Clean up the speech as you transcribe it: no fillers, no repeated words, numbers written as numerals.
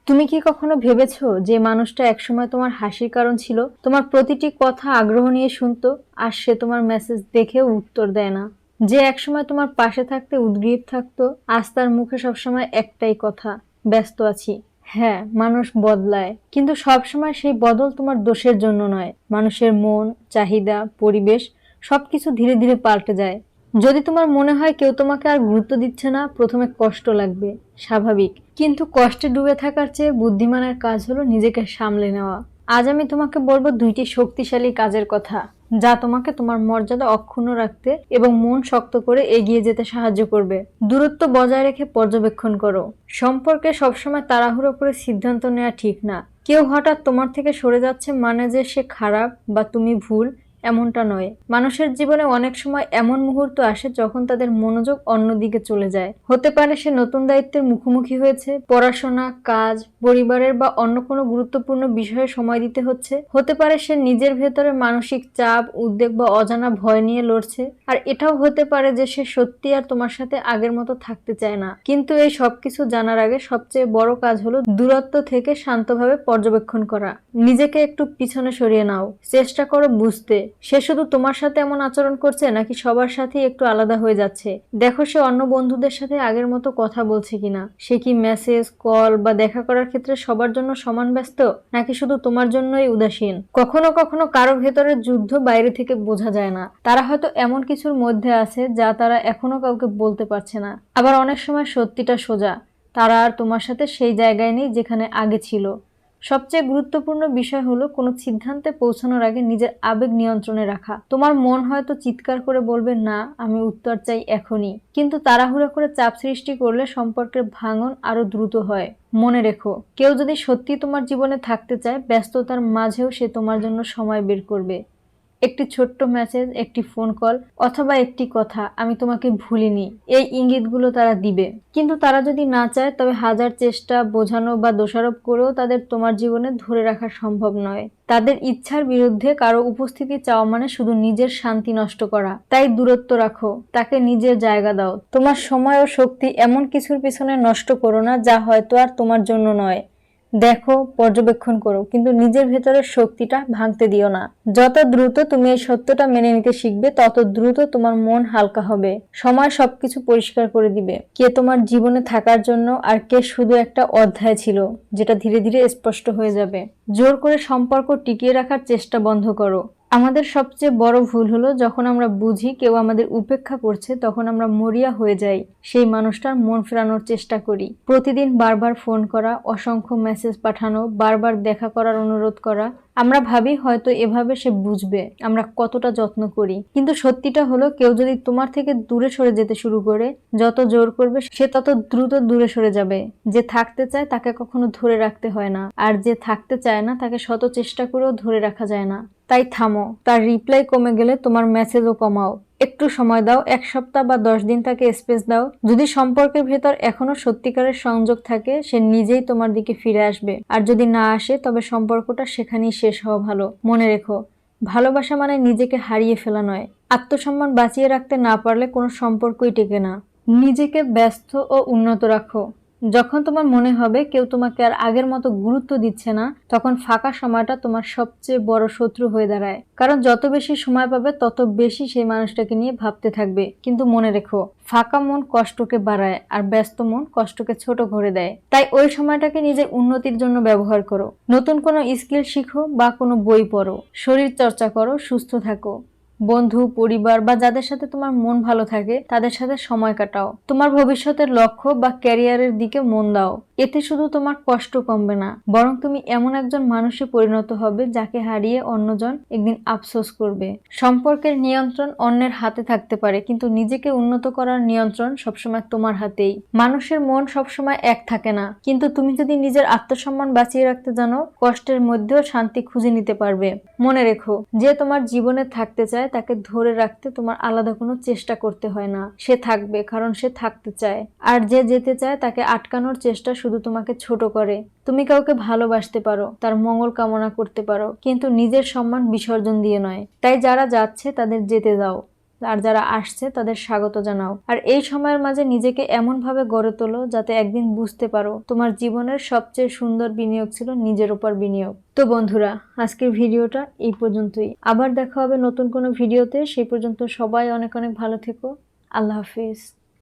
তুমি কি কখনো ভেবেছো যে মানুষটা একসময় তোমার হাসির কারণ ছিল, তোমার প্রতিটি কথা আগ্রহ নিয়ে শুনতো, আর সে তোমার মেসেজ দেখেও উত্তর দেয় না? যে একসময় তোমার পাশে থাকতে উদ্গ্রীব থাকতো, আজ তার মুখে সবসময় একটাই কথা, ব্যস্ত আছি। হ্যাঁ, মানুষ বদলায়, কিন্তু সবসময় সেই বদল তোমার দোষের জন্য নয়। মানুষের মন, চাহিদা, পরিবেশ সবকিছু ধীরে ধীরে পাল্টে যায়। যদি তোমার মনে হয় কেউ তোমাকে আর গুরুত্ব দিচ্ছে না, প্রথমে কষ্ট লাগবে, স্বাভাবিক। কিন্তু কষ্টে ডুবে থাকার চেয়ে বুদ্ধিমানের কাজ হলো নিজেকে সামলে নেওয়া। আজ আমি তোমাকে বলবো দুইটি শক্তিশালী কাজের কথা, যা তোমাকে তোমার মর্যাদা অক্ষুণ্ণ রাখতে এবং মন শক্ত করে এগিয়ে যেতে সাহায্য করবে। দূরত্ব বজায় রেখে পর্যবেক্ষণ করো। সম্পর্কে সবসময় তাড়াহুড়ো করে সিদ্ধান্ত নেওয়া ঠিক না। কেউ হঠাৎ তোমার থেকে সরে যাচ্ছে মানে যে সে খারাপ বা তুমি ভুল, এমনটা নয়। মানুষের জীবনে অনেক সময় এমন মুহূর্ত আসে যখন তাদের মনোযোগ অন্যদিকে চলে যায়। হতে পারে সে নতুন দায়িত্বের মুখোমুখি হয়েছে, পড়াশোনা, কাজ, পরিবারের বা অন্য কোনো গুরুত্বপূর্ণ বিষয়ে সময় দিতে হচ্ছে। হতে পারে সে নিজের ভেতরে মানসিক চাপ, উদ্বেগ বা অজানা ভয় নিয়ে লড়ছে। আর এটাও হতে পারে যে সে সত্যি আর তোমার সাথে আগের মতো থাকতে চায় না। কিন্তু এই সবকিছু জানার আগে সবচেয়ে বড় কাজ হলো দূরত্ব থেকে শান্তভাবে পর্যবেক্ষণ করা। নিজেকে একটু পিছনে সরিয়ে নাও, চেষ্টা করো বুঝতে সে শুধু তোমার সাথে এমন আচরণ করছে নাকি সবার সাথেই একটু আলাদা হয়ে যাচ্ছে। দেখো সে অন্য বন্ধুদের সাথে আগের মতো কথা বলছে কিনা, সে কি মেসেজ, কল বা দেখা করার ক্ষেত্রে সবার জন্য সমান ব্যস্ত, নাকি শুধু তোমার জন্যই উদাসীন। কখনো কখনো কারো ভেতরের যুদ্ধ বাইরে থেকে বোঝা যায় না, তারা হয়তো এমন কিছুর মধ্যে আছে যা তারা এখনো কাউকে বলতে পারছে না। আবার অনেক সময় সত্যিটা সোজা, তারা আর তোমার সাথে সেই জায়গায় নেই যেখানে আগে ছিল। সবচেয়ে গুরুত্বপূর্ণ বিষয় হলো কোনো সিদ্ধান্তে পৌঁছানোর আগে নিজের আবেগ নিয়ন্ত্রণে রাখা। তোমার মন হয়তো চিৎকার করে বলবে না, আমি উত্তর চাই এখনই, কিন্তু তাড়াহুড়ো করে চাপ সৃষ্টি করলে সম্পর্কের ভাঙন আরো দ্রুত হয়। মনে রেখো, কেউ যদি সত্যি তোমার জীবনে থাকতে চায়, ব্যস্ততার মাঝেও সে তোমার জন্য সময় বের করবে। একটি ছোট্ট মেসেজ, একটি ফোন কল অথবা একটি কথা, আমি তোমাকে ভুলিনি, এই ইঙ্গিতগুলো তারা দিবে। কিন্তু তারা যদি না চায়, তবে হাজার চেষ্টা, বোঝানো বা দোষারোপ করেও তাদের তোমার জীবনে ধরে রাখা সম্ভব নয়। তাদের ইচ্ছার বিরুদ্ধে কারো উপস্থিতি চাওয়া মানে শুধু নিজের শান্তি নষ্ট করা। তাই দূরত্ব রাখো, তাকে নিজের জায়গা দাও। তোমার সময় ও শক্তি এমন কিছুর পিছনে নষ্ট করো না যা হয়তো আর তোমার জন্য নয়। দেখো, পর্যবেক্ষণ করো, কিন্তু নিজের ভেতরের শক্তিটা ভাঙতে দিও না। যত দ্রুত তুমি এই সত্যটা মেনে নিতে শিখবে, তত দ্রুত তোমার মন হালকা হবে। সময় সবকিছু পরিষ্কার করে দিবে, কে তোমার জীবনে থাকার জন্য আর কে শুধু একটা অধ্যায় ছিল, যেটা ধীরে ধীরে স্পষ্ট হয়ে যাবে। জোর করে সম্পর্ক টিকিয়ে রাখার চেষ্টা বন্ধ করো। আমাদের সবচেয়ে বড় ভুল হলো যখন আমরা বুঝি কেউ আমাদের উপেক্ষা করছে, তখন আমরা মরিয়া হয়ে যাই, সেই মানুষটার মন ফেরানোর চেষ্টা করি। প্রতিদিন বারবার ফোন করা, অসংখ্য মেসেজ পাঠানো, বারবার দেখা করার অনুরোধ করা। আমরা ভাবি হয়তো এভাবে সে বুঝবে আমরা কতটা যত্ন করি, কিন্তু সত্যিটা হলো কেউ যদি তোমার থেকে দূরে সরে যেতে শুরু করে, যত জোর করবে সে তত দ্রুত দূরে সরে যাবে। যে থাকতে চায় তাকে কখনো ধরে রাখতে হয় না, আর যে থাকতে চায় না তাকে শত চেষ্টা করেও ধরে রাখা যায় না। তাই থামো, তার রিপ্লাই কমে গেলে তোমার মেসেজও কমাও। একটু সময় দাও, 1 সপ্তাহ বা 10 দিন তাকে স্পেস দাও। যদি সম্পর্কের ভেতর এখনো সত্যিকারের সংযোগ থাকে, সে নিজেই তোমার দিকে ফিরে আসবে। আর যদি না আসে, তবে সম্পর্কটা সেখানেই শেষ হওয়া ভালো। মনে রেখো, ভালোবাসা মানে নিজেকে হারিয়ে ফেলা নয়। আত্মসম্মান বাঁচিয়ে রাখতে না পারলে কোনো সম্পর্কই টেকে না। নিজেকে ব্যস্ত ও উন্নত রাখো। যখন তোমার মনে হবে কেউ তোমাকে আর আগের মতো গুরুত্ব দিচ্ছে না, তখন ফাঁকা সময়টা তোমার সবচেয়ে বড় শত্রু হয়ে দাঁড়ায়। কারণ যত বেশি সময় পাবে, তত বেশি সেই মানুষটাকে নিয়ে ভাবতে থাকবে। কিন্তু মনে রেখো, ফাঁকা মন কষ্টকে বাড়ায়, আর ব্যস্ত মন কষ্টকে ছোট করে দেয়। তাই ওই সময়টাকে নিজের উন্নতির জন্য ব্যবহার করো। নতুন কোনো স্কিল শিখো বা কোনো বই পড়ো, শরীর চর্চা করো, সুস্থ থাকো। বন্ধু, পরিবার বা যাদের সাথে তোমার মন ভালো থাকে, তাদের সাথে সময় কাটাও। তোমার ভবিষ্যতের লক্ষ্য বা ক্যারিয়ারের দিকে মন দাও। এতে শুধু তোমার কষ্ট কমবে না, বরং তুমি এমন একজন মানুষে পরিণত হবে যাকে হারিয়ে অন্যজন একদিন আফসোস করবে। সম্পর্কের নিয়ন্ত্রণ অন্যের হাতে থাকতে পারে, কিন্তু নিজেকে উন্নত করার নিয়ন্ত্রণ সবসময় তোমার হাতেই। মানুষের মন সবসময় এক থাকে না, কিন্তু তুমি যদি নিজের আত্মসম্মান বাঁচিয়ে রাখতে জানো, কষ্টের মধ্যেও শান্তি খুঁজে নিতে পারবে। মনে রেখো, যে তোমার জীবনে থাকতে চায় তাকে ধরে রাখতে তোমার আলাদা কোনো চেষ্টা করতে হয় না। সে থাকবে কারণ সে থাকতে চায়। আর যে যেতে চায় তাকে আটকানোর চেষ্টা শুধু তোমাকে ছোট করে। তুমি কাউকে ভালোবাসতে পারো, তার মঙ্গল কামনা করতে পারো, কিন্তু নিজের সম্মান বিসর্জন দিয়ে নয়। তাই যারা যাচ্ছে তাদের যেতে দাও। আর যারা আসছে তাদের স্বাগত জানাও। আর এই সময়ের মাঝে নিজেকে এমন ভাবে গড়ে তোলো যাতে একদিন বুঝতে পারো তোমার জীবনের সবচেয়ে সুন্দর বিনিয়োগ ছিল নিজের উপর বিনিয়োগ। তো বন্ধুরা, আজকের ভিডিওটা এই পর্যন্তই। আবার দেখা হবে নতুন কোনো ভিডিওতে। সেই পর্যন্ত সবাই অনেক অনেক ভালো থেকো। আল্লাহ হাফিজ।